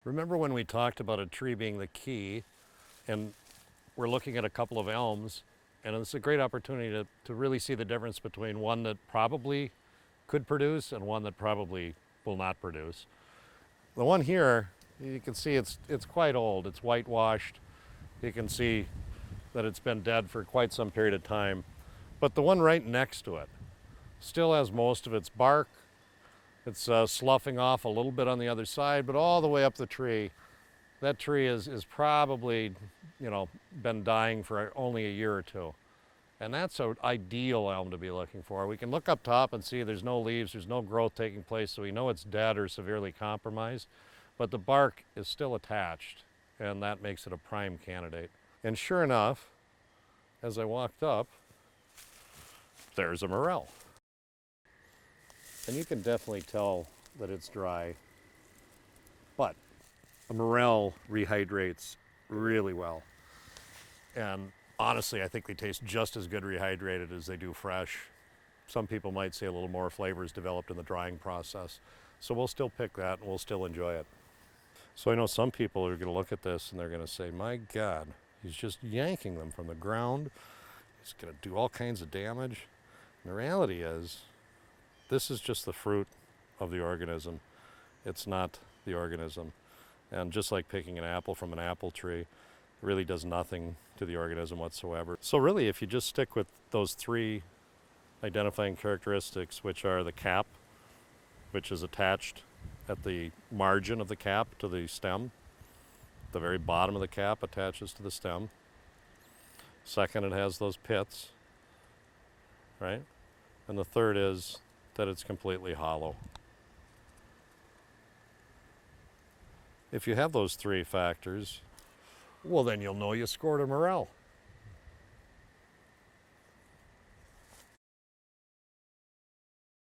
Remember when we talked about a tree being the key, and we're looking at a couple of elms, and it's a great opportunity to really see the difference between one that probably could produce and one that probably will not produce. The one here, you can see it's quite old. It's whitewashed. You can see that it's been dead for quite some period of time. But the one right next to it still has most of its bark. It's sloughing off a little bit on the other side, but all the way up the tree, that tree is probably, been dying for only a year or two. And that's an ideal elm to be looking for. We can look up top and see there's no leaves, there's no growth taking place, so we know it's dead or severely compromised. But the bark is still attached, and that makes it a prime candidate. And sure enough, as I walked up, there's a Morel. And you can definitely tell that it's dry, but a Morel rehydrates really well. And honestly, I think they taste just as good rehydrated as they do fresh. Some people might say a little more flavor is developed in the drying process. So we'll still pick that and we'll still enjoy it. So I know some people are going to look at this and they're going to say, my God, he's just yanking them from the ground. He's going to do all kinds of damage. And the reality is, this is just the fruit of the organism. It's not the organism. And just like picking an apple from an apple tree, it really does nothing to the organism whatsoever. So really, if you just stick with those three identifying characteristics, which are the cap, which is attached at the margin of the cap to the stem. The very bottom of the cap attaches to the stem. Second, it has those pits, right? And the third is that it's completely hollow. If you have those three factors, well, then you'll know you scored a Morel.